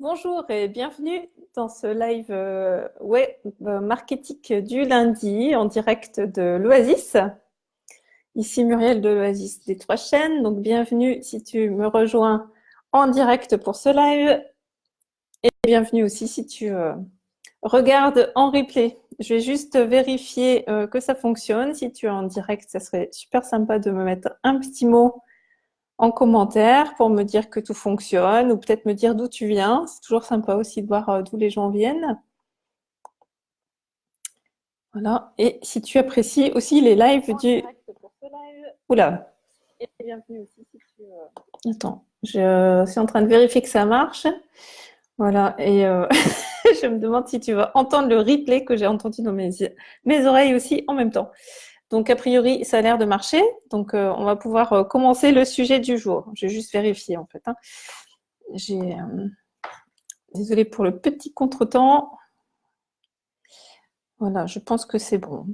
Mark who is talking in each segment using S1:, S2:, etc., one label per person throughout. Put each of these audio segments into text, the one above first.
S1: Bonjour et bienvenue dans ce live web marketing du lundi en direct de l'Oasis. Ici Muriel de l'Oasis des Trois Chaînes. Donc bienvenue si tu me rejoins en direct pour ce live et bienvenue aussi si tu regardes en replay. Je vais juste vérifier que ça fonctionne. Si tu es en direct, ça serait super sympa de me mettre un petit mot en commentaire pour me dire que tout fonctionne ou peut-être me dire d'où tu viens. C'est toujours sympa aussi de voir d'où les gens viennent. Voilà. Et si tu apprécies aussi les lives du... Oula. Et bienvenue aussi si tu... Attends, je suis en train de vérifier que ça marche. Voilà. Et je me demande si tu vas entendre le replay que j'ai entendu dans mes oreilles aussi en même temps. Donc, a priori, ça a l'air de marcher. Donc, on va pouvoir commencer le sujet du jour. J'ai juste vérifié, en fait. Hein. Désolée pour le petit contretemps. Voilà, je pense que c'est bon.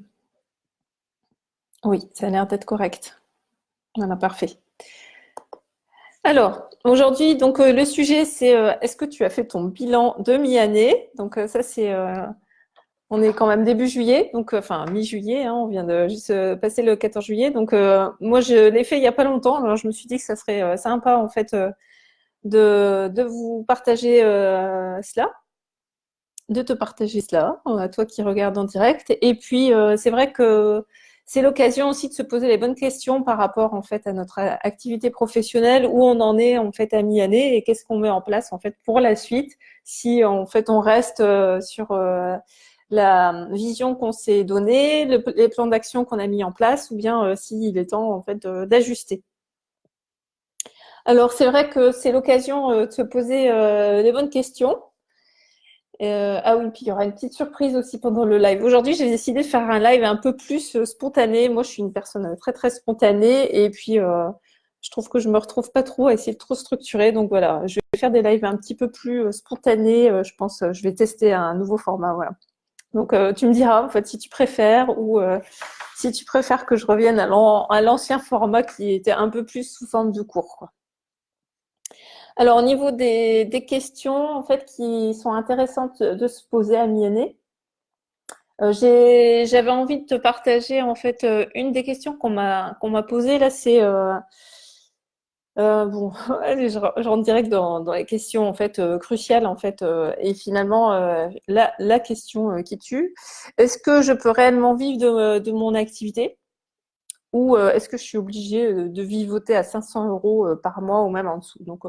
S1: Oui, ça a l'air d'être correct. Voilà, parfait. Alors, aujourd'hui, donc le sujet, c'est est-ce que tu as fait ton bilan de mi-année? Donc, ça, c'est... on est quand même début juillet, donc enfin mi-juillet, hein, on vient de juste passer le 14 juillet. Donc, moi, je l'ai fait il n'y a pas longtemps. Alors, je me suis dit que ça serait sympa, en fait, de vous partager cela. De te partager cela, à toi qui regardes en direct. Et puis, c'est vrai que c'est l'occasion aussi de se poser les bonnes questions par rapport en fait à notre activité professionnelle, où on en est en fait à mi-année et qu'est-ce qu'on met en place en fait pour la suite, si en fait on reste sur la vision qu'on s'est donnée, les plans d'action qu'on a mis en place, ou bien s'il est temps en fait d'ajuster. Alors c'est vrai que c'est l'occasion de se poser les bonnes questions. Ah oui, puis il y aura une petite surprise aussi pendant le live. Aujourd'hui, j'ai décidé de faire un live un peu plus spontané. Moi, je suis une personne très très spontanée et puis je trouve que je me retrouve pas trop à essayer de trop structurer. Donc voilà, je vais faire des lives un petit peu plus spontanés. Je pense, je vais tester un nouveau format. Voilà. Donc tu me diras en fait si tu préfères ou si tu préfères que je revienne à l'ancien format qui était un peu plus sous forme de cours, quoi. Alors, au niveau des questions en fait, qui sont intéressantes de se poser à mi-année, j'avais envie de te partager en fait une des questions qu'on m'a posées là, c'est bon, allez, je rentre direct dans les questions en fait cruciales en fait et finalement la question qui tue, est-ce que je peux réellement vivre de mon activité ou est-ce que je suis obligée de vivoter à 500 euros par mois ou même en dessous? Donc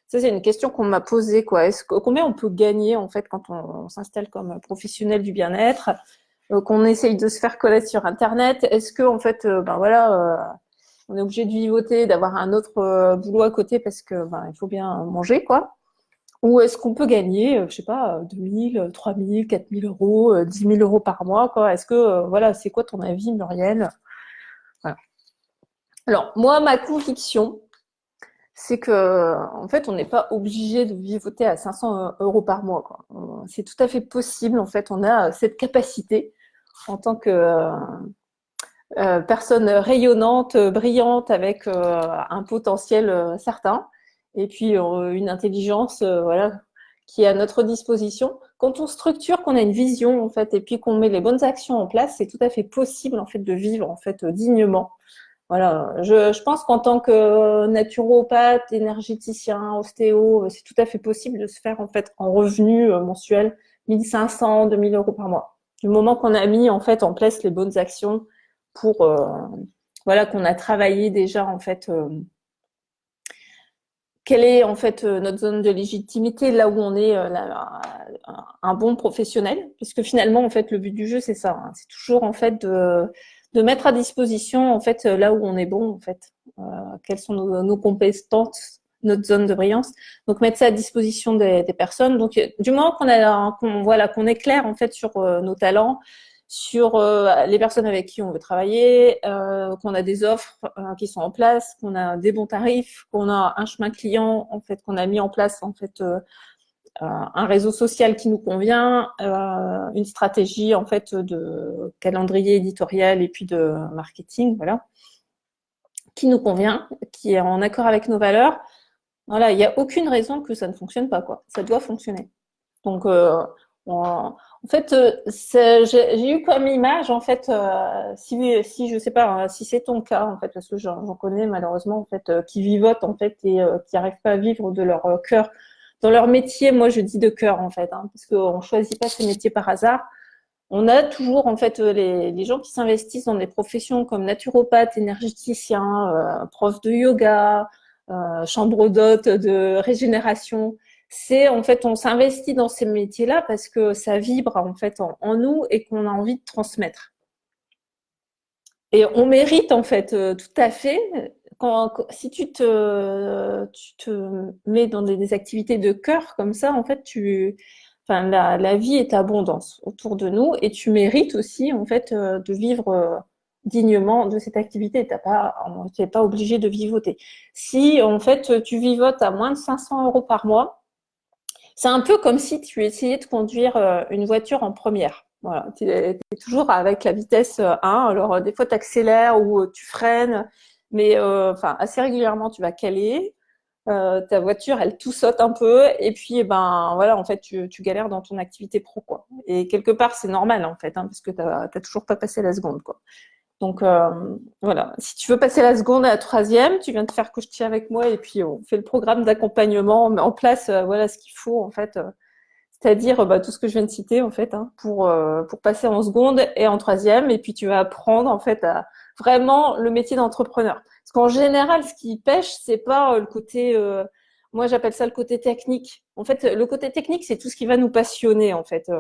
S1: ça c'est une question qu'on m'a posée quoi. Combien on peut gagner en fait quand on s'installe comme professionnel du bien-être? Qu'on essaye de se faire connaître sur Internet. Est-ce que en fait, ben voilà, on est obligé de vivoter, d'avoir un autre boulot à côté parce que ben il faut bien manger quoi. Ou est-ce qu'on peut gagner, je sais pas, 2000, 3000, 4000 euros, 10 000 euros par mois quoi. Est-ce que voilà, c'est quoi ton avis, Muriel? Voilà. Alors moi, ma conviction, c'est que en fait, on n'est pas obligé de vivoter à 500 euros par mois quoi. C'est tout à fait possible en fait. On a cette capacité en tant que personne rayonnante, brillante, avec un potentiel certain, et puis une intelligence, voilà, qui est à notre disposition. Quand on structure, qu'on a une vision en fait, et puis qu'on met les bonnes actions en place, c'est tout à fait possible en fait de vivre en fait dignement. Voilà, je pense qu'en tant que naturopathe, énergéticien, ostéo, c'est tout à fait possible de se faire en fait en revenu mensuel 1500, 2000 euros par mois. Du moment qu'on a mis en fait en place les bonnes actions pour voilà qu'on a travaillé déjà en fait quelle est en fait notre zone de légitimité là où on est un bon professionnel, puisque finalement en fait le but du jeu c'est ça, hein, c'est toujours en fait de mettre à disposition en fait là où on est bon en fait, quelles sont nos compétences, notre zone de brillance, donc mettre ça à disposition des personnes. Donc du moment voilà qu'on est clair en fait sur nos talents, sur les personnes avec qui on veut travailler, qu'on a des offres qui sont en place, qu'on a des bons tarifs, qu'on a un chemin client en fait qu'on a mis en place en fait un réseau social qui nous convient, une stratégie en fait de calendrier éditorial et puis de marketing, voilà, qui nous convient, qui est en accord avec nos valeurs. Voilà, il n'y a aucune raison que ça ne fonctionne pas, quoi. Ça doit fonctionner. Donc, en fait, j'ai eu comme image, en fait, si je sais pas, hein, si c'est ton cas, en fait, parce que j'en connais malheureusement, en fait, qui vivotent, en fait, et qui n'arrivent pas à vivre de leur cœur, dans leur métier. Moi, je dis de cœur, en fait, hein, parce qu'on choisit pas ces métiers par hasard. On a toujours, en fait, les gens qui s'investissent dans des professions comme naturopathe, énergéticien, prof de yoga, chambre d'hôte de régénération. C'est, en fait, on s'investit dans ces métiers-là parce que ça vibre, en fait, en nous et qu'on a envie de transmettre. Et on mérite, en fait, tout à fait, si tu te mets dans des activités de cœur comme ça, en fait, enfin, la vie est abondance autour de nous et tu mérites aussi, en fait, de vivre dignement de cette activité. Tu n'es pas obligé de vivoter. Si, en fait, tu vivotes à moins de 500 euros par mois, c'est un peu comme si tu essayais de conduire une voiture en première. Voilà, tu es toujours avec la vitesse 1. Alors, des fois, tu accélères ou tu freines, mais enfin, assez régulièrement, tu vas caler. Ta voiture, elle tout saute un peu. Et puis, eh ben, voilà, en fait, tu galères dans ton activité pro, quoi. Et quelque part, c'est normal, en fait, hein, parce que tu n'as toujours pas passé la seconde, quoi. Donc voilà, si tu veux passer la seconde à la troisième, tu viens de faire coacher avec moi et puis on fait le programme d'accompagnement, on met en place voilà ce qu'il faut en fait, c'est-à-dire bah, tout ce que je viens de citer en fait hein, pour passer en seconde et en troisième et puis tu vas apprendre en fait à vraiment le métier d'entrepreneur. Parce qu'en général, ce qui pêche, c'est pas le côté moi j'appelle ça le côté technique. En fait, le côté technique, c'est tout ce qui va nous passionner en fait.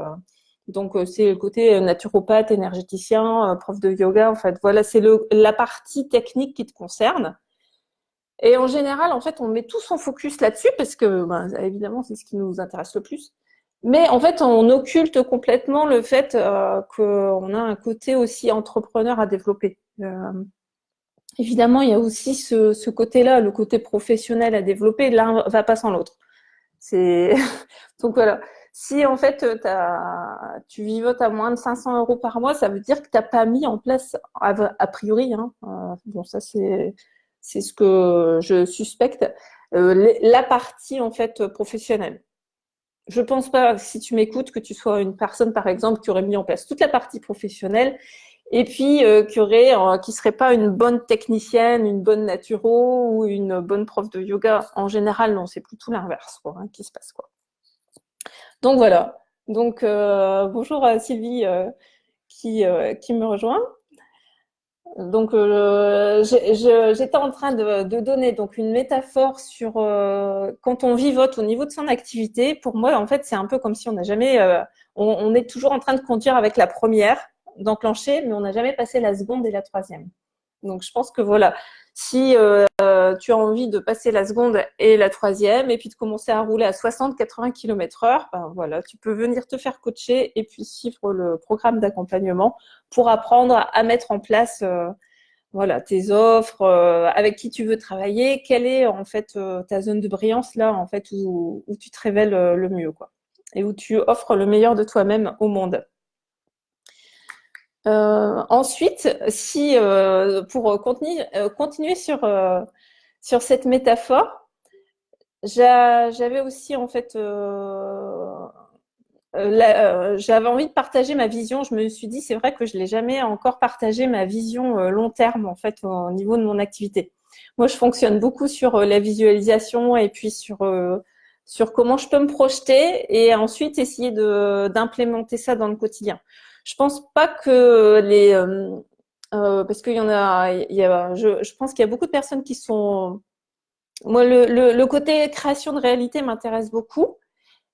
S1: Donc c'est le côté naturopathe, énergéticien, prof de yoga. En fait, voilà, c'est la partie technique qui te concerne. Et en général, en fait, on met tout son focus là-dessus parce que, ben, évidemment, c'est ce qui nous intéresse le plus. Mais en fait, on occulte complètement le fait qu'on a un côté aussi entrepreneur à développer. Évidemment, il y a aussi ce côté-là, le côté professionnel à développer. L'un va pas sans l'autre. C'est donc voilà. Si en fait tu vivotes à moins de 500 euros par mois, ça veut dire que tu n'as pas mis en place, a priori, hein, bon ça c'est ce que je suspecte, la partie en fait professionnelle. Je pense pas, si tu m'écoutes, que tu sois une personne par exemple qui aurait mis en place toute la partie professionnelle et puis qui serait pas une bonne technicienne, une bonne naturo ou une bonne prof de yoga. En général, non, c'est plutôt l'inverse quoi, hein, qui se passe quoi. Donc voilà. Donc bonjour à Sylvie qui me rejoint. Donc j'étais en train de donner donc une métaphore sur quand on vivote au niveau de son activité. Pour moi, en fait, c'est un peu comme si on n'a jamais, on est toujours en train de conduire avec la première, d'enclencher, mais on n'a jamais passé la seconde et la troisième. Donc je pense que voilà, si tu as envie de passer la seconde et la troisième et puis de commencer à rouler à 60-80 km/h, ben voilà, tu peux venir te faire coacher et puis suivre le programme d'accompagnement pour apprendre à mettre en place voilà, tes offres, avec qui tu veux travailler, quelle est en fait ta zone de brillance là en fait où tu te révèles le mieux quoi et où tu offres le meilleur de toi-même au monde. Ensuite, si pour continuer sur cette métaphore, j'avais aussi en fait j'avais envie de partager ma vision. Je me suis dit, c'est vrai que je l'ai jamais encore partagé ma vision long terme en fait au niveau de mon activité. Moi, je fonctionne beaucoup sur la visualisation et puis sur comment je peux me projeter et ensuite essayer d'implémenter ça dans le quotidien. Je pense pas que parce qu'il y en a, je pense qu'il y a beaucoup de personnes qui sont. Moi, le côté création de réalité m'intéresse beaucoup.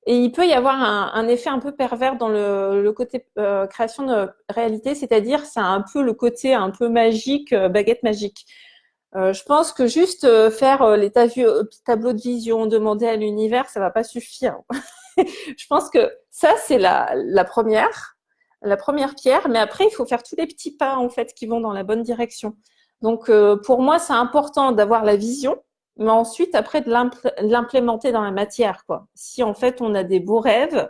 S1: Et il peut y avoir un effet un peu pervers dans le côté création de réalité, c'est-à-dire c'est un peu le côté un peu magique, baguette magique. Je pense que juste faire les tableaux de vision, demander à l'univers, ça va pas suffire. Je pense que ça c'est la première pierre, mais après il faut faire tous les petits pas en fait qui vont dans la bonne direction. Donc pour moi c'est important d'avoir la vision, mais ensuite après de l'implémenter dans la matière quoi. Si en fait on a des beaux rêves,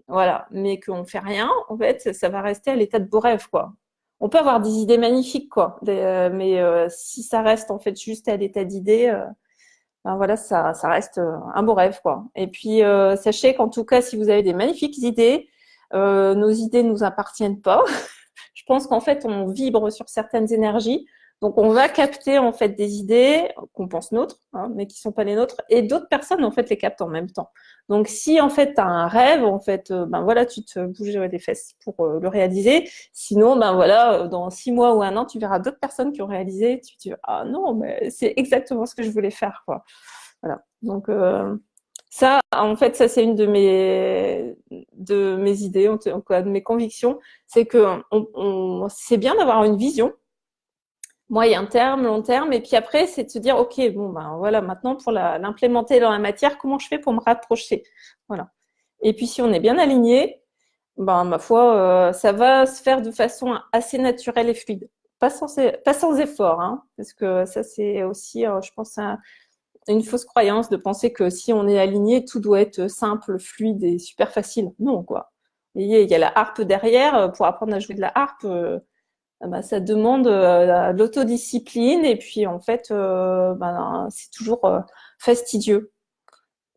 S1: voilà, mais qu'on fait rien, en fait ça va rester à l'état de beaux rêves quoi. On peut avoir des idées magnifiques quoi, mais si ça reste en fait juste à l'état d'idées, ben voilà, ça reste un beau rêve, quoi. Et puis, sachez qu'en tout cas, si vous avez des magnifiques idées, nos idées ne nous appartiennent pas. Je pense qu'en fait, on vibre sur certaines énergies. Donc, on va capter en fait des idées qu'on pense nôtres, hein, mais qui sont pas les nôtres, et d'autres personnes en fait les captent en même temps. Donc, si en fait tu as un rêve, en fait, ben voilà, tu te bouges les fesses pour le réaliser. Sinon, ben voilà, dans 6 mois ou un an, tu verras d'autres personnes qui ont réalisé. Tu te dis ah non, mais c'est exactement ce que je voulais faire, quoi. Voilà. Donc ça, en fait, ça c'est une de mes idées, en tout cas de mes convictions, c'est que c'est bien d'avoir une vision, moyen terme, long terme, et puis après c'est de se dire ok, bon ben voilà, maintenant pour l'implémenter dans la matière, comment je fais pour me rapprocher, voilà. Et puis si on est bien aligné, ben ma foi, ça va se faire de façon assez naturelle et fluide, pas sans effort, hein, parce que ça c'est aussi, je pense, une fausse croyance de penser que si on est aligné, tout doit être simple, fluide et super facile. Non, quoi. Il y a la harpe derrière. Pour apprendre à jouer de la harpe, bah, ça demande de l'autodiscipline et puis en fait, bah, c'est toujours fastidieux.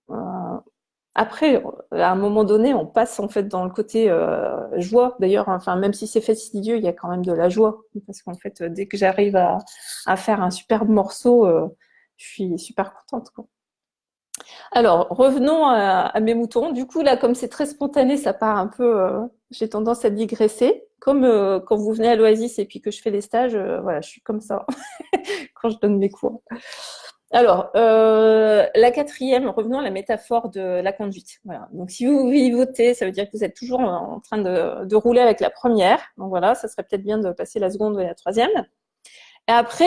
S1: Euh, après, à un moment donné, on passe en fait dans le côté joie. D'ailleurs, enfin, même si c'est fastidieux, il y a quand même de la joie parce qu'en fait, dès que j'arrive à faire un superbe morceau, je suis super contente, quoi. Alors, revenons à mes moutons. Du coup, là, comme c'est très spontané, ça part un peu. J'ai tendance à digresser. Comme quand vous venez à l'Oasis et puis que je fais les stages, voilà, je suis comme ça quand je donne mes cours. Alors, la quatrième, revenons à la métaphore de la conduite. Voilà. Donc, si vous vivotez, ça veut dire que vous êtes toujours en train de rouler avec la première. Donc voilà, ça serait peut-être bien de passer la seconde et la troisième. Et après,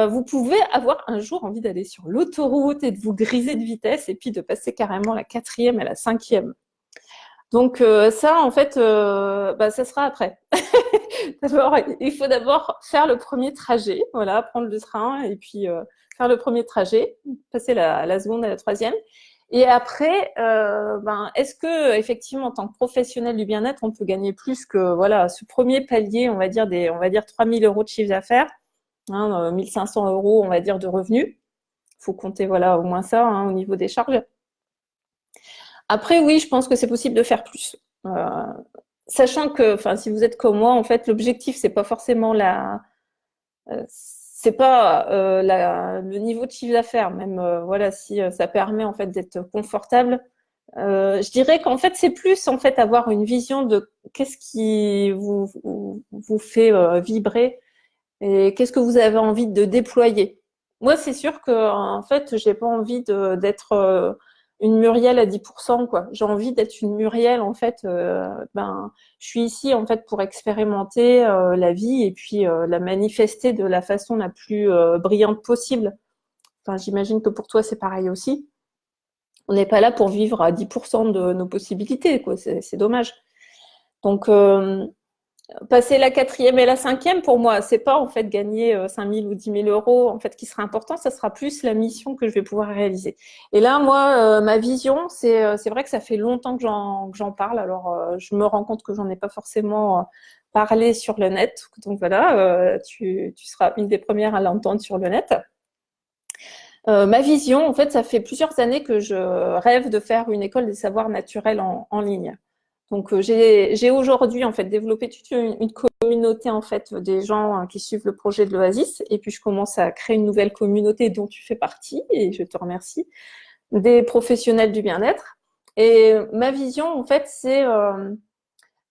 S1: vous pouvez avoir un jour envie d'aller sur l'autoroute et de vous griser de vitesse et puis de passer carrément la quatrième et la cinquième. Donc ça, en fait, bah, ça sera après. D'abord, il faut d'abord faire le premier trajet, voilà, prendre le train et puis faire le premier trajet, passer la seconde et la troisième. Et après, ben, est-ce que effectivement, en tant que professionnel du bien-être, on peut gagner plus que voilà ce premier palier, on va dire 3 000 euros de chiffre d'affaires, hein, 1 500 euros, on va dire, de revenus. Il faut compter voilà au moins ça, hein, au niveau des charges. Après, oui, je pense que c'est possible de faire plus. Sachant que, enfin, si vous êtes comme moi, en fait, l'objectif, c'est pas forcément c'est pas le niveau de chiffre d'affaires, même voilà, si ça permet en fait d'être confortable. Je dirais qu'en fait, c'est plus en fait avoir une vision de qu'est-ce qui vous fait vibrer et qu'est-ce que vous avez envie de déployer. Moi, c'est sûr que en fait, j'ai pas envie d'être une Muriel à 10%, quoi. J'ai envie d'être une Muriel, en fait. Ben, je suis ici, en fait, pour expérimenter la vie et puis la manifester de la façon la plus brillante possible. Enfin, j'imagine que pour toi, c'est pareil aussi. On n'est pas là pour vivre à 10% de nos possibilités, quoi. C'est dommage. Donc, passer la quatrième et la cinquième, pour moi, c'est pas en fait gagner 5 000 ou 10 000 euros en fait qui sera important, ça sera plus la mission que je vais pouvoir réaliser. Et là, moi, ma vision, c'est vrai que ça fait longtemps que j'en parle. Alors, je me rends compte que j'en ai pas forcément parlé sur le net. Donc voilà, tu seras une des premières à l'entendre sur le net. Ma vision, en fait, ça fait plusieurs années que je rêve de faire une école des savoirs naturels en ligne. Donc j'ai aujourd'hui en fait développé toute une communauté en fait des gens qui suivent le projet de l'Oasis et puis je commence à créer une nouvelle communauté dont tu fais partie et je te remercie, des professionnels du bien-être. Et ma vision en fait c'est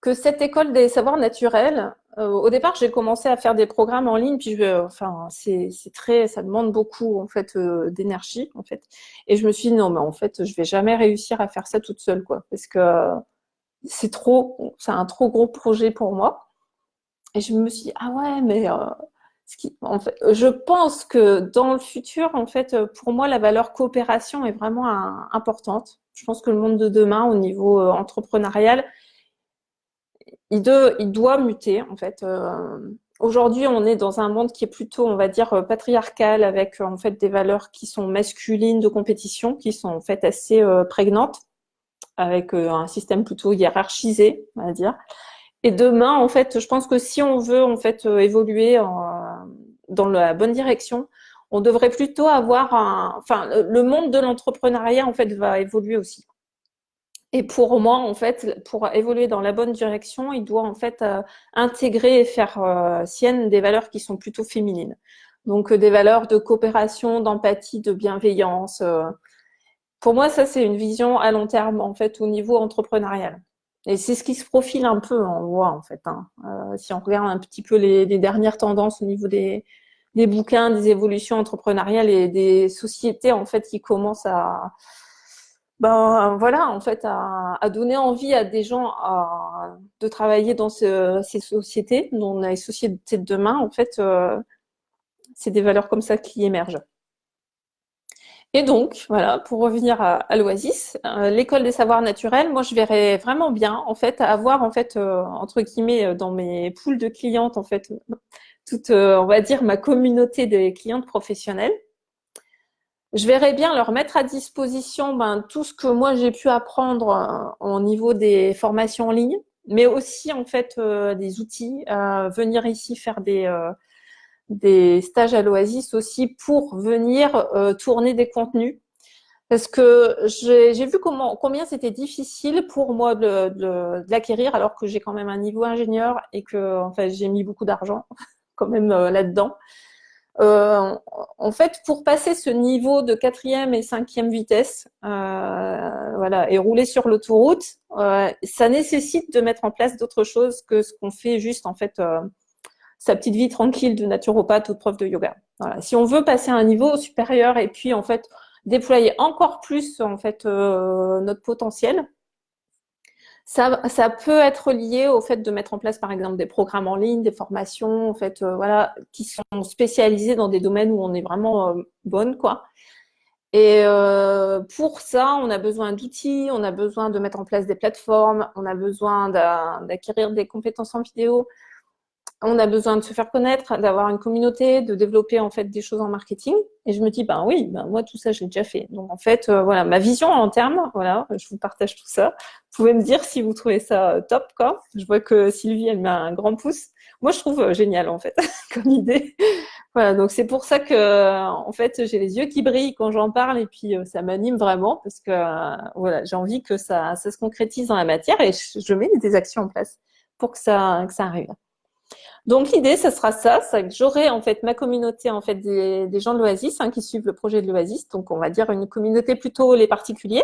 S1: que cette école des savoirs naturels, au départ j'ai commencé à faire des programmes en ligne puis enfin c'est très, ça demande beaucoup en fait d'énergie en fait et je me suis dit non mais en fait je vais jamais réussir à faire ça toute seule quoi parce que c'est un trop gros projet pour moi. Et je me suis dit, ah ouais, mais en fait, je pense que dans le futur, en fait, pour moi, la valeur coopération est vraiment importante. Je pense que le monde de demain, au niveau entrepreneurial, il doit muter, en fait. Aujourd'hui, on est dans un monde qui est plutôt, on va dire, patriarcal, avec en fait des valeurs qui sont masculines de compétition, qui sont en fait assez prégnantes, avec un système plutôt hiérarchisé, on va dire. Et demain, en fait, je pense que si on veut en fait évoluer dans la bonne direction, on devrait plutôt avoir enfin, le monde de l'entrepreneuriat, en fait, va évoluer aussi. Et pour moi, en fait, pour évoluer dans la bonne direction, il doit en fait intégrer et faire sienne des valeurs qui sont plutôt féminines. Donc des valeurs de coopération, d'empathie, de bienveillance. Pour moi, ça c'est une vision à long terme en fait au niveau entrepreneurial. Et c'est ce qui se profile un peu, on voit en fait. Hein. Si on regarde un petit peu les dernières tendances au niveau des bouquins, des évolutions entrepreneuriales et des sociétés en fait qui commencent à ben voilà, en fait, à donner envie à des gens de travailler dans ces sociétés, dans les sociétés de demain, en fait, c'est des valeurs comme ça qui émergent. Et donc, voilà, pour revenir à l'Oasis, l'école des savoirs naturels, moi, je verrais vraiment bien, en fait, avoir, en fait, entre guillemets, dans mes poules de clientes, en fait, toute, on va dire, ma communauté des clientes professionnelles. Je verrais bien leur mettre à disposition tout ce que moi j'ai pu apprendre au niveau des formations en ligne, mais aussi en fait des outils, venir ici faire des stages à l'Oasis aussi pour venir tourner des contenus. Parce que j'ai vu combien c'était difficile pour moi de l'acquérir alors que j'ai quand même un niveau ingénieur et que en fait, j'ai mis beaucoup d'argent quand même là-dedans. Euh, En fait, pour passer ce niveau de quatrième et cinquième vitesse, voilà, et rouler sur l'autoroute, ça nécessite de mettre en place d'autres choses que ce qu'on fait juste en fait sa petite vie tranquille de naturopathe ou de prof de yoga. Voilà. Si on veut passer à un niveau supérieur et puis en fait déployer encore plus en fait notre potentiel, ça peut être lié au fait de mettre en place, par exemple, des programmes en ligne, des formations, en fait, voilà, qui sont spécialisées dans des domaines où on est vraiment bonne, quoi. Et pour ça, on a besoin d'outils, on a besoin de mettre en place des plateformes, on a besoin d'acquérir des compétences en vidéo, on a besoin de se faire connaître, d'avoir une communauté, de développer en fait des choses en marketing. Et je me dis, ben oui, ben moi tout ça, je l'ai déjà fait. Donc en fait, voilà, ma vision en termes, voilà, je vous partage tout ça. Vous pouvez me dire si vous trouvez ça top, quoi. Je vois que Sylvie, elle met un grand pouce. Moi, je trouve génial en fait comme idée. Voilà, donc c'est pour ça que en fait, j'ai les yeux qui brillent quand j'en parle et puis ça m'anime vraiment parce que voilà, j'ai envie que ça se concrétise dans la matière et je mets des actions en place pour que ça arrive. Donc l'idée, ça sera ça, c'est que j'aurai en fait ma communauté en fait des gens de l'Oasis qui suivent le projet de l'Oasis, donc on va dire une communauté plutôt les particuliers.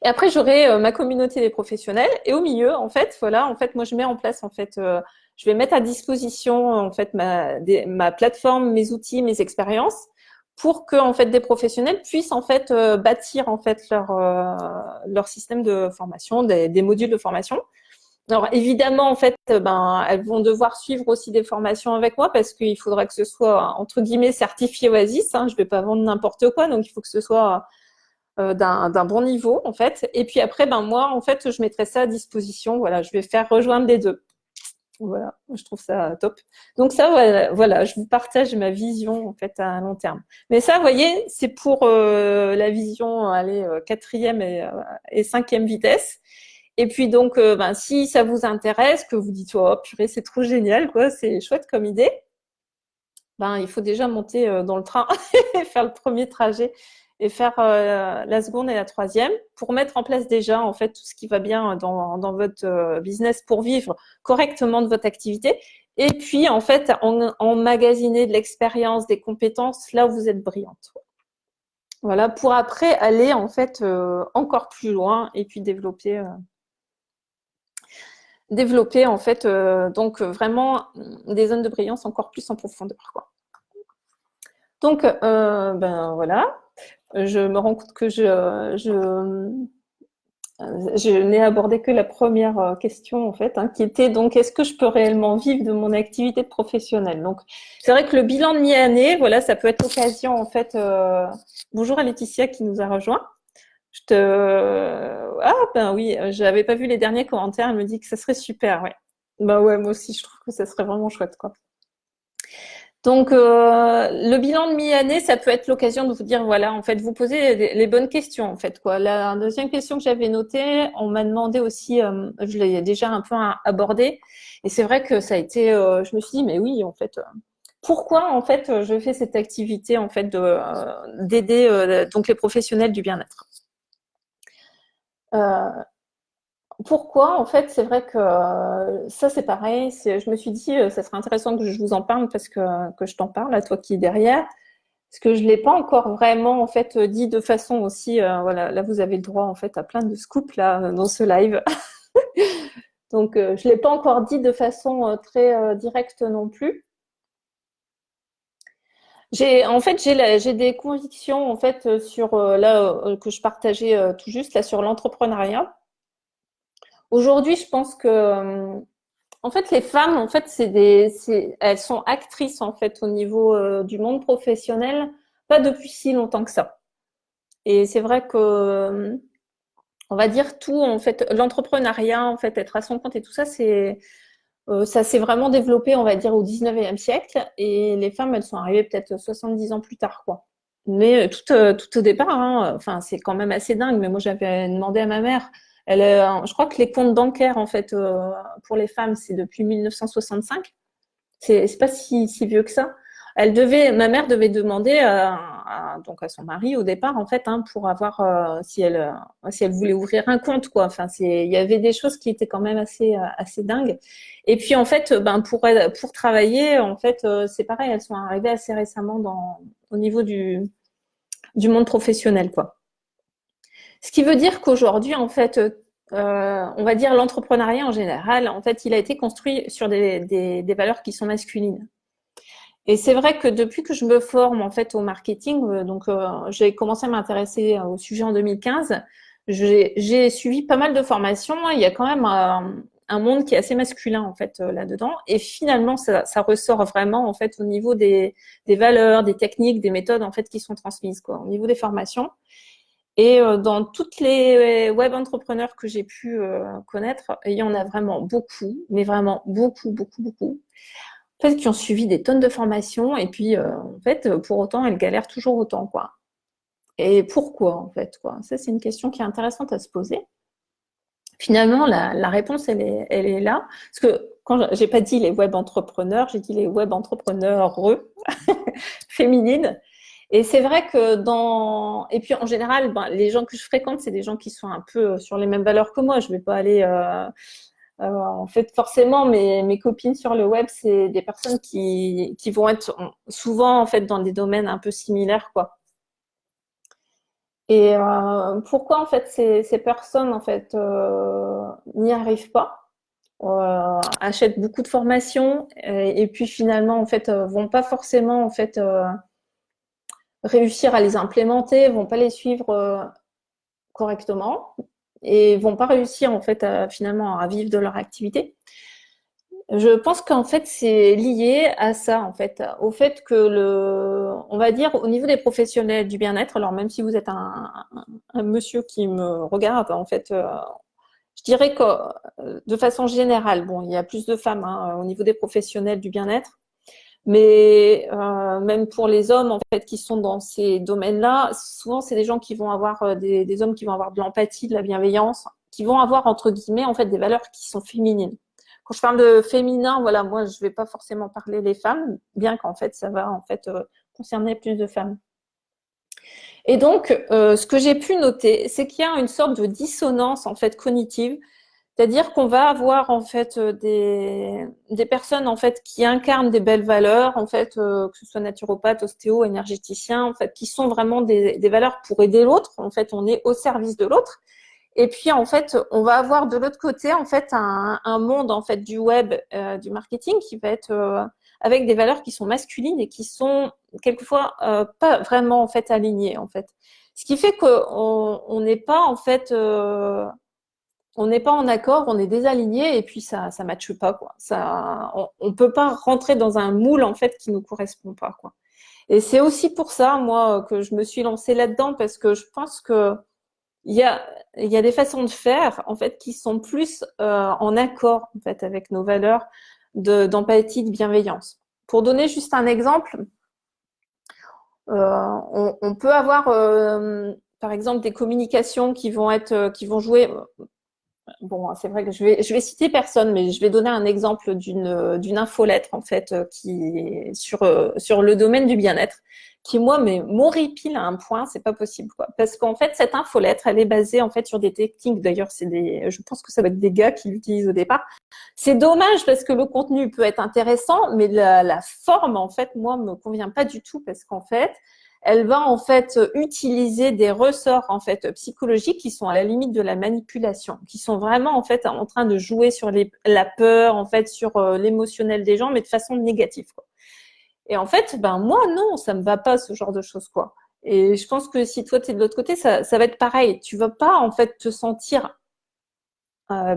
S1: Et après j'aurai ma communauté des professionnels et au milieu en fait voilà en fait moi je mets en place en fait je vais mettre à disposition en fait ma plateforme, mes outils, mes expériences pour que en fait des professionnels puissent en fait bâtir en fait leur système de formation, des modules de formation. Alors évidemment, en fait, elles vont devoir suivre aussi des formations avec moi parce qu'il faudra que ce soit entre guillemets certifié Oasis. Hein, je vais pas vendre n'importe quoi, donc il faut que ce soit d'un bon niveau en fait. Et puis après, moi, en fait, je mettrai ça à disposition. Voilà, je vais faire rejoindre les deux. Voilà, je trouve ça top. Donc ça, voilà, je vous partage ma vision en fait à long terme. Mais ça, vous voyez, c'est pour la vision, allez, quatrième et cinquième vitesse. Et puis donc, si ça vous intéresse, que vous dites oh purée c'est trop génial quoi, c'est chouette comme idée, il faut déjà monter dans le train et faire le premier trajet et faire la seconde et la troisième pour mettre en place déjà en fait tout ce qui va bien dans votre business pour vivre correctement de votre activité. Et puis en fait emmagasiner de l'expérience, des compétences là où vous êtes brillante. Voilà pour après aller en fait encore plus loin et puis développer en fait donc vraiment des zones de brillance encore plus en profondeur quoi. Donc voilà, je me rends compte que je n'ai abordé que la première question en fait, qui était donc est-ce que je peux réellement vivre de mon activité de professionnelle. Donc c'est vrai que le bilan de mi-année, voilà, ça peut être l'occasion en fait. Bonjour à Laetitia qui nous a rejoint. Oui, j'avais pas vu les derniers commentaires, elle me dit que ça serait super, ouais. Bah ouais, moi aussi je trouve que ça serait vraiment chouette, quoi. Donc le bilan de mi-année, ça peut être l'occasion de vous dire, voilà, en fait, vous posez les bonnes questions, en fait, quoi. La deuxième question que j'avais notée, on m'a demandé aussi, je l'ai déjà un peu abordé, et c'est vrai que ça a été, je me suis dit, mais oui, en fait, pourquoi en fait je fais cette activité en fait d'aider donc les professionnels du bien-être. Pourquoi en fait c'est vrai que ça c'est pareil, je me suis dit ça serait intéressant que je vous en parle parce que je t'en parle à toi qui es derrière, parce que je l'ai pas encore vraiment en fait dit de façon aussi voilà, là vous avez le droit en fait à plein de scoops là dans ce live. Donc je l'ai pas encore dit de façon très directe non plus. J'ai des convictions en fait sur que je partageais tout juste là sur l'entrepreneuriat. Aujourd'hui, je pense que en fait les femmes en fait elles sont actrices en fait au niveau du monde professionnel pas depuis si longtemps que ça. Et c'est vrai que on va dire tout en fait l'entrepreneuriat en fait être à son compte et tout ça ça s'est vraiment développé, on va dire, au 19e siècle, et les femmes, elles sont arrivées peut-être 70 ans plus tard, quoi. Mais tout au départ, hein, enfin, c'est quand même assez dingue. Mais moi, j'avais demandé à ma mère, je crois que les comptes bancaires, en fait, pour les femmes, c'est depuis 1965. C'est pas si vieux que ça. Ma mère devait demander donc à son mari au départ en fait hein, pour avoir si elle voulait ouvrir un compte quoi. Enfin il y avait des choses qui étaient quand même assez dingues. Et puis en fait ben pour travailler en fait c'est pareil, elles sont arrivées assez récemment au niveau du monde professionnel quoi. Ce qui veut dire qu'aujourd'hui en fait on va dire l'entrepreneuriat en général en fait il a été construit sur des valeurs qui sont masculines. Et c'est vrai que depuis que je me forme en fait au marketing, j'ai commencé à m'intéresser au sujet en 2015. J'ai suivi pas mal de formations. Il y a quand même un monde qui est assez masculin en fait là-dedans. Et finalement, ça ressort vraiment en fait au niveau des valeurs, des techniques, des méthodes en fait qui sont transmises quoi, au niveau des formations. Et dans toutes les web entrepreneurs que j'ai pu connaître, il y en a vraiment beaucoup, mais vraiment beaucoup, beaucoup, beaucoup en fait, qui ont suivi des tonnes de formations et puis en fait, pour autant, elles galèrent toujours autant, quoi. Et pourquoi, en fait, quoi? Ça, c'est une question qui est intéressante à se poser. Finalement, la réponse, elle est là. Parce que quand j'ai pas dit les web entrepreneurs, j'ai dit les web entrepreneurs féminines. Et c'est vrai que et puis en général, ben, les gens que je fréquente, c'est des gens qui sont un peu sur les mêmes valeurs que moi. Je vais pas aller en fait, forcément, mes copines sur le web, c'est des personnes qui vont être souvent en fait dans des domaines un peu similaires, quoi. Et pourquoi en fait ces personnes en fait n'y arrivent pas, achètent beaucoup de formations et puis finalement en fait vont pas forcément en fait réussir à les implémenter, vont pas les suivre correctement et vont pas réussir en fait finalement à vivre de leur activité. Je pense qu'en fait, c'est lié à ça, en fait, au fait que on va dire, au niveau des professionnels du bien-être, alors même si vous êtes un monsieur qui me regarde, en fait, je dirais que de façon générale, bon, il y a plus de femmes hein, au niveau des professionnels du bien-être, mais même pour les hommes, en fait, qui sont dans ces domaines-là, souvent, c'est des gens qui vont avoir des hommes qui vont avoir de l'empathie, de la bienveillance, qui vont avoir entre guillemets, en fait, des valeurs qui sont féminines. Quand je parle de féminin, voilà, moi, je vais pas forcément parler des femmes, bien qu'en fait, ça va en fait concerner plus de femmes. Et donc, ce que j'ai pu noter, c'est qu'il y a une sorte de dissonance en fait cognitive, c'est-à-dire qu'on va avoir en fait des personnes en fait qui incarnent des belles valeurs, en fait, que ce soit naturopathe, ostéo, énergéticien, en fait, qui sont vraiment des valeurs pour aider l'autre. En fait, on est au service de l'autre. Et puis en fait, on va avoir de l'autre côté en fait un monde en fait du web, du marketing qui va être avec des valeurs qui sont masculines et qui sont quelquefois pas vraiment en fait alignées en fait. Ce qui fait qu'on n'est pas en fait on n'est pas en accord, on est désaligné et puis ça matche pas quoi. On peut pas rentrer dans un moule en fait qui nous correspond pas quoi. Et c'est aussi pour ça moi que je me suis lancée là-dedans parce que je pense que il y a, il y a des façons de faire en fait qui sont plus en accord en fait avec nos valeurs d'empathie, de bienveillance. Pour donner juste un exemple, on peut avoir par exemple des communications qui vont jouer. Bon, c'est vrai que je vais citer personne, mais je vais donner un exemple d'une infolettre en fait qui est sur le domaine du bien-être, qui moi mais m'horripile à un point, c'est pas possible quoi. Parce qu'en fait cette infolettre, elle est basée en fait sur des techniques. D'ailleurs, je pense que ça va être des gars qui l'utilisent au départ. C'est dommage parce que le contenu peut être intéressant, mais la forme en fait moi me convient pas du tout parce qu'en fait elle va en fait utiliser des ressorts en fait psychologiques qui sont à la limite de la manipulation, qui sont vraiment en fait en train de jouer sur la peur, en fait sur l'émotionnel des gens, mais de façon négative, quoi. Et en fait, ben moi non, ça me va pas ce genre de choses, quoi. Et je pense que si toi tu es de l'autre côté, ça va être pareil. Tu vas pas en fait te sentir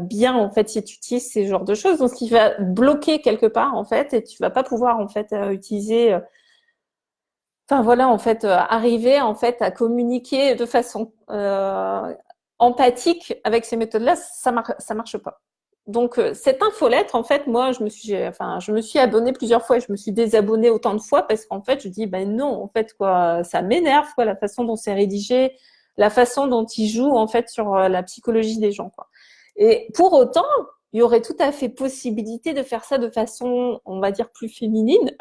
S1: bien en fait si tu utilises ces genres de choses, donc il va bloquer quelque part en fait, et tu vas pas pouvoir en fait utiliser enfin voilà, en fait, arriver en fait à communiquer de façon empathique avec ces méthodes-là, ça marche pas. Donc cette infolettre, en fait, moi, je me suis abonnée plusieurs fois et je me suis désabonnée autant de fois parce qu'en fait, je dis ben non, en fait quoi, ça m'énerve quoi, la façon dont c'est rédigé, la façon dont ils jouent en fait sur la psychologie des gens quoi. Et pour autant, il y aurait tout à fait possibilité de faire ça de façon, on va dire, plus féminine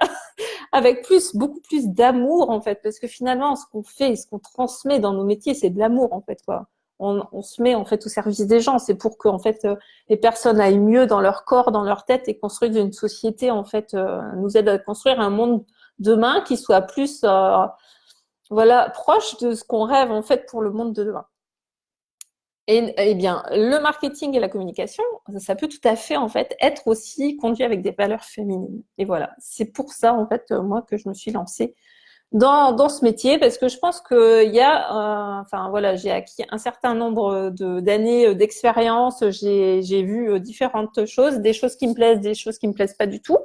S1: avec beaucoup plus d'amour en fait, parce que finalement, ce qu'on fait, ce qu'on transmet dans nos métiers, c'est de l'amour en fait, quoi. On se met en fait au service des gens, c'est pour que en fait les personnes aillent mieux dans leur corps, dans leur tête et construisent une société en fait, nous aide à construire un monde demain qui soit plus voilà proche de ce qu'on rêve en fait pour le monde de demain. Et bien, le marketing et la communication, ça peut tout à fait en fait être aussi conduit avec des valeurs féminines. Et voilà, c'est pour ça en fait moi que je me suis lancée dans ce métier parce que je pense qu'il y a, enfin voilà, j'ai acquis un certain nombre d'années d'expérience, j'ai vu différentes choses, des choses qui me plaisent, des choses qui me plaisent pas du tout.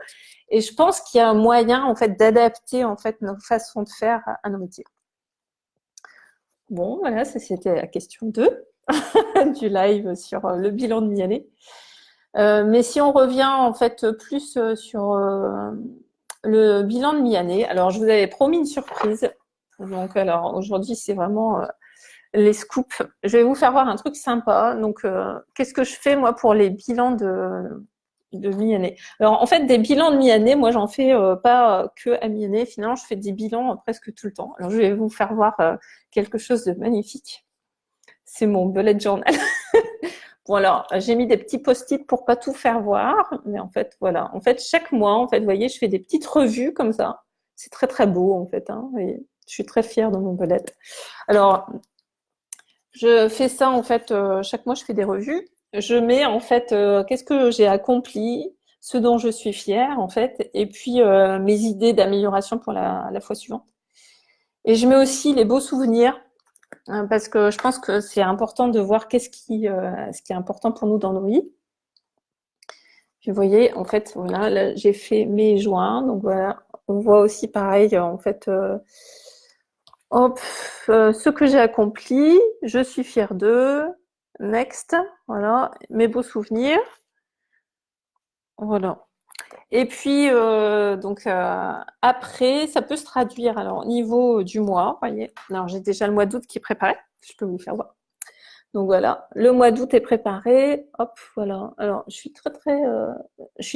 S1: Et je pense qu'il y a un moyen en fait d'adapter en fait nos façons de faire à nos métiers. Bon, voilà, ça c'était la question 2 du live sur le bilan de mi-année. Mais si on revient en fait plus sur le bilan de mi-année, alors je vous avais promis une surprise. Donc alors aujourd'hui c'est vraiment les scoops. Je vais vous faire voir un truc sympa. Donc qu'est-ce que je fais moi pour les bilans de mi-année? Alors en fait des bilans de mi-année, moi j'en fais pas que à mi-année. Finalement je fais des bilans presque tout le temps. Alors je vais vous faire voir quelque chose de magnifique. C'est mon bullet journal. Bon alors, j'ai mis des petits post-it pour pas tout faire voir, mais en fait voilà. En fait, chaque mois, en fait, vous voyez, je fais des petites revues comme ça. C'est très très beau en fait. Hein, et je suis très fière de mon bullet. Alors, je fais ça en fait chaque mois, je fais des revues. Je mets en fait qu'est-ce que j'ai accompli, ce dont je suis fière en fait, et puis mes idées d'amélioration pour la fois suivante. Et je mets aussi les beaux souvenirs parce que je pense que c'est important de voir ce qui est important pour nous dans nos vies. Puis vous voyez, en fait, voilà, là, j'ai fait mai et juin, donc voilà, on voit aussi pareil, en fait, hop, ce que j'ai accompli, je suis fière d'eux, next, voilà, mes beaux souvenirs, voilà. Et puis, donc, après, ça peut se traduire, alors, au niveau du mois, vous voyez, alors j'ai déjà le mois d'août qui est préparé, je peux vous faire voir. Donc voilà, le mois d'août est préparé. Hop, voilà. Alors, je suis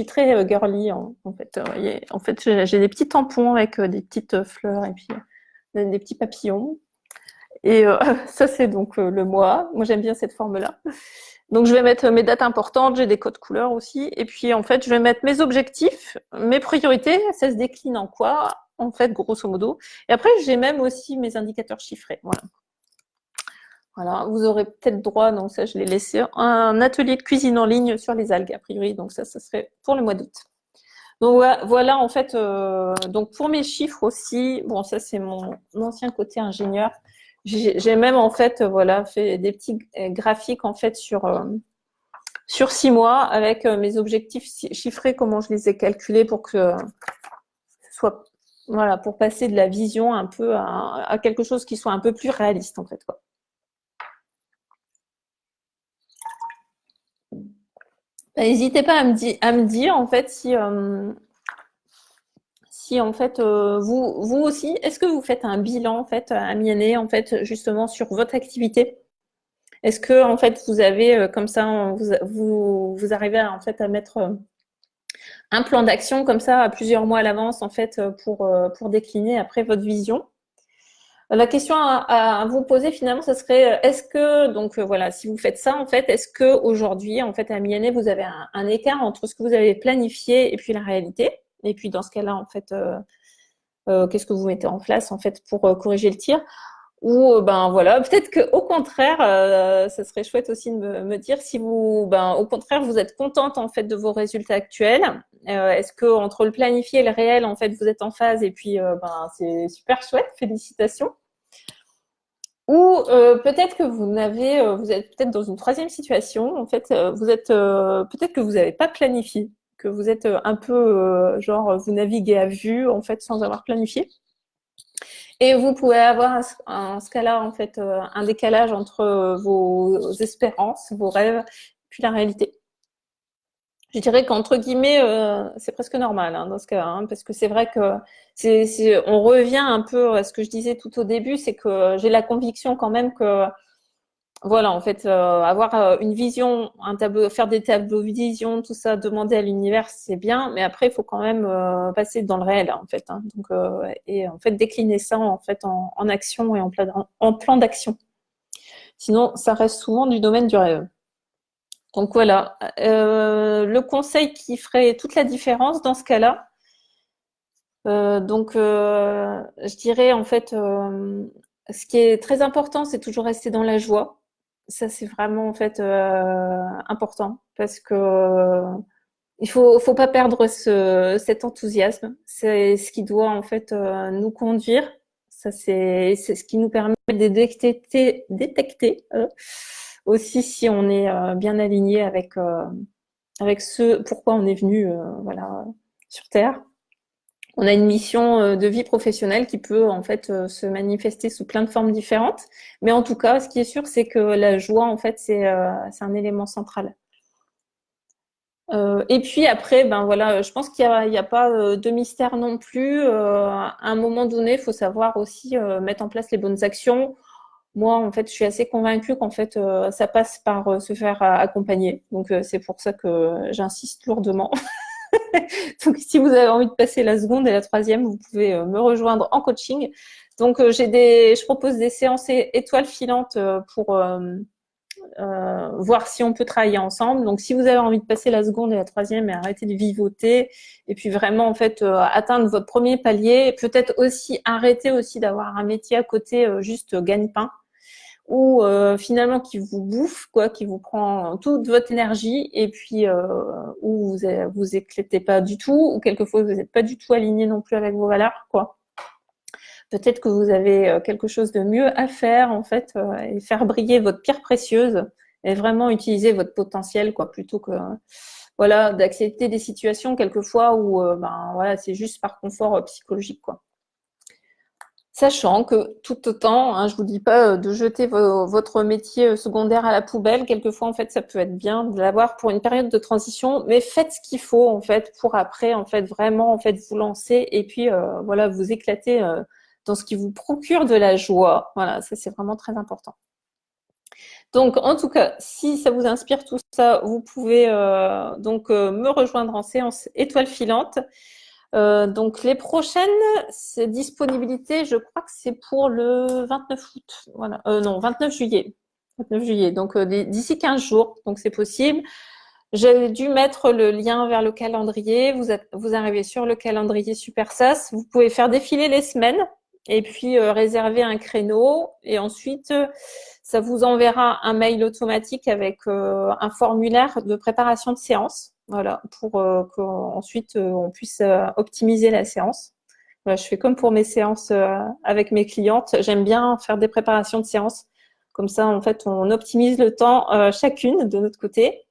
S1: très girly en fait. Vous voyez, en fait, j'ai des petits tampons avec des petites fleurs et puis des petits papillons. Et ça, c'est donc le mois. Moi, j'aime bien cette forme-là. Donc, je vais mettre mes dates importantes. J'ai des codes couleurs aussi. Et puis, en fait, je vais mettre mes objectifs, mes priorités. Ça se décline en quoi? En fait, grosso modo. Et après, j'ai même aussi mes indicateurs chiffrés. Voilà. Voilà, vous aurez peut-être droit, donc ça je l'ai laissé, un atelier de cuisine en ligne sur les algues, a priori, donc ça serait pour le mois d'août. Donc voilà, en fait, donc pour mes chiffres aussi, bon ça c'est mon ancien côté ingénieur, j'ai même en fait voilà fait des petits graphiques en fait sur 6 mois avec mes objectifs chiffrés, comment je les ai calculés pour que ce soit voilà pour passer de la vision un peu à quelque chose qui soit un peu plus réaliste en fait quoi. N'hésitez pas à me dire en fait si en fait vous aussi, est-ce que vous faites un bilan en fait à mi-année en fait justement sur votre activité? Est-ce que en fait vous avez comme ça, vous arrivez en fait à mettre un plan d'action comme ça à plusieurs mois à l'avance en fait pour décliner après votre vision? La question à vous poser finalement, ce serait est-ce que donc voilà, si vous faites ça en fait, est-ce que aujourd'hui en fait à mi-année vous avez un écart entre ce que vous avez planifié et puis la réalité? Et puis dans ce cas-là en fait, qu'est-ce que vous mettez en place en fait pour corriger le tir? Ou ben voilà, peut-être que au contraire, ça serait chouette aussi de me dire si vous, ben au contraire, vous êtes contente en fait de vos résultats actuels. Est-ce que entre le planifié et le réel, en fait, vous êtes en phase et puis ben c'est super chouette, félicitations. Ou peut-être que vous êtes peut-être dans une troisième situation. En fait, vous êtes peut-être que vous n'avez pas planifié, que vous êtes un peu genre vous naviguez à vue en fait sans avoir planifié. Et vous pouvez avoir en ce cas-là, en fait, un décalage entre vos espérances, vos rêves, puis la réalité. Je dirais qu'entre guillemets, c'est presque normal hein, dans ce cas, hein, parce que c'est vrai que on revient un peu à ce que je disais tout au début, c'est que j'ai la conviction quand même que voilà, en fait, avoir une vision, un tableau, faire des tableaux vision, tout ça, demander à l'univers, c'est bien, mais après, il faut quand même passer dans le réel, en fait. Hein. Donc, et en fait, décliner ça en fait en action et en plan d'action. Sinon, ça reste souvent du domaine du rêve. Donc voilà, le conseil qui ferait toute la différence dans ce cas-là. Je dirais en fait, ce qui est très important, c'est toujours rester dans la joie. Ça, c'est vraiment en fait important parce que il faut pas perdre cet enthousiasme. C'est ce qui doit en fait nous conduire. Ça, c'est ce qui nous permet de détecter aussi si on est bien aligné avec ce pourquoi on est venu voilà sur Terre. On a une mission de vie professionnelle qui peut en fait se manifester sous plein de formes différentes, mais en tout cas, ce qui est sûr, c'est que la joie, en fait, c'est un élément central. Et puis après, ben voilà, je pense qu'il y a pas de mystère non plus. À un moment donné, il faut savoir aussi mettre en place les bonnes actions. Moi, en fait, je suis assez convaincue qu'en fait, ça passe par se faire accompagner. Donc, c'est pour ça que j'insiste lourdement. Donc, si vous avez envie de passer la seconde et la troisième, vous pouvez me rejoindre en coaching. Donc, je propose des séances étoiles filantes pour voir si on peut travailler ensemble. Donc, si vous avez envie de passer la seconde et la troisième et arrêter de vivoter, et puis vraiment en fait atteindre votre premier palier, peut-être aussi arrêter aussi d'avoir un métier à côté juste gagne-pain ou finalement qui vous bouffe, quoi, qui vous prend toute votre énergie et puis où vous éclatez pas du tout, ou quelquefois vous n'êtes pas du tout aligné non plus avec vos valeurs, quoi. Peut-être que vous avez quelque chose de mieux à faire en fait et faire briller votre pierre précieuse et vraiment utiliser votre potentiel, quoi, plutôt que voilà d'accepter des situations quelquefois où ben voilà c'est juste par confort psychologique, quoi. Sachant que tout autant, hein, je vous dis pas de jeter votre métier secondaire à la poubelle. Quelquefois, en fait, ça peut être bien de l'avoir pour une période de transition, mais faites ce qu'il faut en fait pour après, en fait, vraiment, en fait, vous lancer et puis voilà, vous éclater dans ce qui vous procure de la joie. Voilà, ça c'est vraiment très important. Donc, en tout cas, si ça vous inspire tout ça, vous pouvez me rejoindre en séance étoile filante. Donc les prochaines disponibilités, je crois que c'est pour le 29 août. Voilà. Non, 29 juillet. 29 juillet. Donc d'ici 15 jours. Donc c'est possible. J'ai dû mettre le lien vers le calendrier. Vous arrivez sur le calendrier SuperSas. Vous pouvez faire défiler les semaines et puis réserver un créneau. Et ensuite, ça vous enverra un mail automatique avec un formulaire de préparation de séance. Voilà, pour qu'ensuite on puisse optimiser la séance. Voilà, je fais comme pour mes séances avec mes clientes. J'aime bien faire des préparations de séance. Comme ça, en fait, on optimise le temps chacune de notre côté.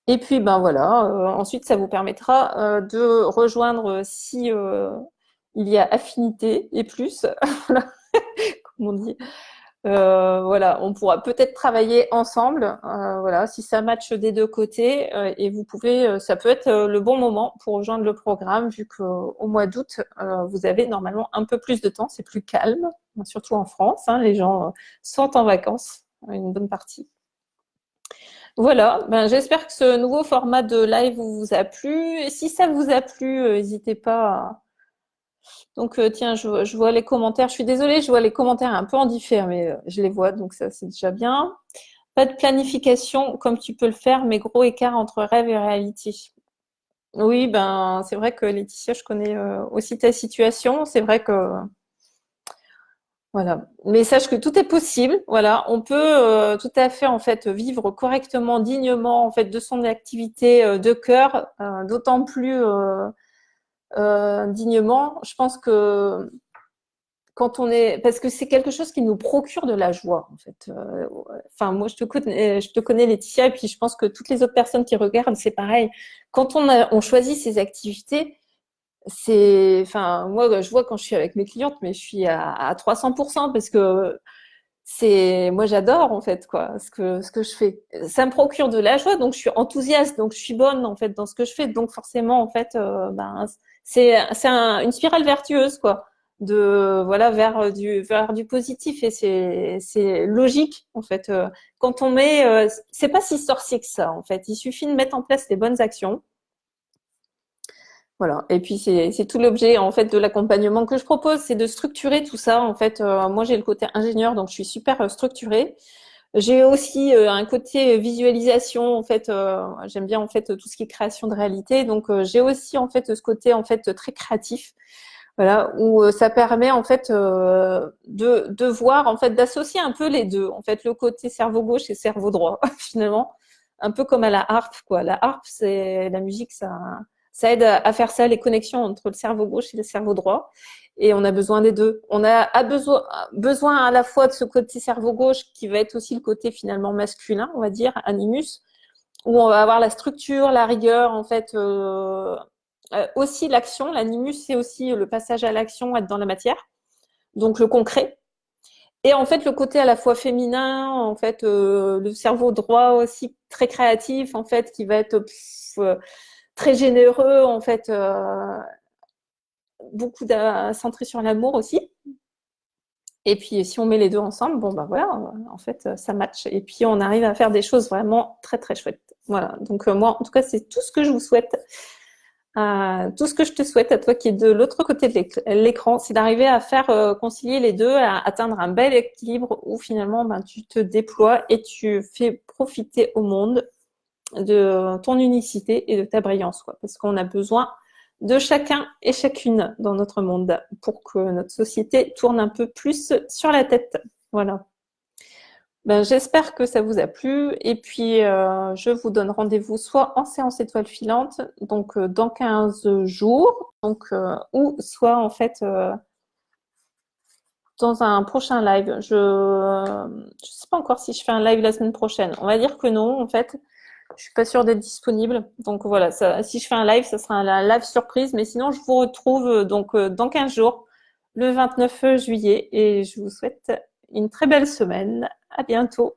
S1: Et puis, ben voilà. Ensuite, ça vous permettra de rejoindre si il y a affinité et plus, voilà, comme on dit. Voilà, on pourra peut-être travailler ensemble, voilà, si ça matche des deux côtés, et vous pouvez, ça peut être le bon moment pour rejoindre le programme, vu qu'au mois d'août, vous avez normalement un peu plus de temps, c'est plus calme, surtout en France, hein, les gens sont en vacances, une bonne partie. Voilà, ben, j'espère que ce nouveau format de live vous a plu. Et si ça vous a plu, n'hésitez pas. Donc, tiens, je vois les commentaires. Je suis désolée, je vois les commentaires un peu en différé, mais je les vois, donc ça, c'est déjà bien. Pas de planification comme tu peux le faire, mais gros écart entre rêve et réalité. Oui, ben, c'est vrai que Laetitia, je connais aussi ta situation. C'est vrai que voilà. Mais sache que tout est possible. Voilà, on peut tout à fait en fait vivre correctement, dignement en fait de son activité de cœur, d'autant plus dignement. Je pense que quand on est, parce que c'est quelque chose qui nous procure de la joie en fait. Enfin, moi je te connais Laetitia, et puis je pense que toutes les autres personnes qui regardent, c'est pareil. Quand on choisit ces activités, c'est, enfin, moi, je vois quand je suis avec mes clientes, mais je suis à 300% parce que moi, j'adore, en fait, quoi, ce que je fais. Ça me procure de la joie, donc je suis enthousiaste, donc je suis bonne, en fait, dans ce que je fais. Donc, forcément, en fait, ben, une spirale vertueuse, quoi, voilà, vers du positif, et c'est logique, en fait. Quand on met, c'est pas si sorcier que ça, en fait. Il suffit de mettre en place les bonnes actions. Voilà. Et puis c'est tout l'objet en fait de l'accompagnement que je propose, c'est de structurer tout ça. En fait, moi j'ai le côté ingénieur, donc je suis super structurée. J'ai aussi un côté visualisation. En fait, j'aime bien en fait tout ce qui est création de réalité. Donc j'ai aussi en fait ce côté en fait très créatif. Voilà, où ça permet en fait de voir en fait d'associer un peu les deux. En fait, le côté cerveau gauche et cerveau droit finalement, un peu comme à la harpe quoi. La harpe, c'est la musique, ça aide à faire ça, les connexions entre le cerveau gauche et le cerveau droit. Et on a besoin des deux. On a besoin à la fois de ce côté cerveau gauche qui va être aussi le côté finalement masculin, on va dire, animus, où on va avoir la structure, la rigueur, en fait, aussi l'action. L'animus, c'est aussi le passage à l'action, être dans la matière, donc le concret. Et en fait, le côté à la fois féminin, en fait, le cerveau droit aussi très créatif, en fait, qui va être très généreux, en fait, beaucoup centré sur l'amour aussi. Et puis, si on met les deux ensemble, bon, bah voilà, en fait, ça match. Et puis, on arrive à faire des choses vraiment très, très chouettes. Voilà. Donc, moi, en tout cas, c'est tout ce que je vous souhaite. Tout ce que je te souhaite à toi qui es de l'autre côté de l'écran, c'est d'arriver à faire concilier les deux, à atteindre un bel équilibre où finalement, ben, tu te déploies et tu fais profiter au monde de ton unicité et de ta brillance, quoi. Parce qu'on a besoin de chacun et chacune dans notre monde pour que notre société tourne un peu plus sur la tête. Voilà. Ben, j'espère que ça vous a plu et puis je vous donne rendez-vous soit en séance étoile filante, donc dans 15 jours, donc ou soit en fait dans un prochain live. Je sais pas encore si je fais un live la semaine prochaine. On va dire que non en fait. Je suis pas sûre d'être disponible. Donc voilà, si je fais un live, ça sera un live surprise. Mais sinon, je vous retrouve donc dans 15 jours, le 29 juillet. Et je vous souhaite une très belle semaine. À bientôt.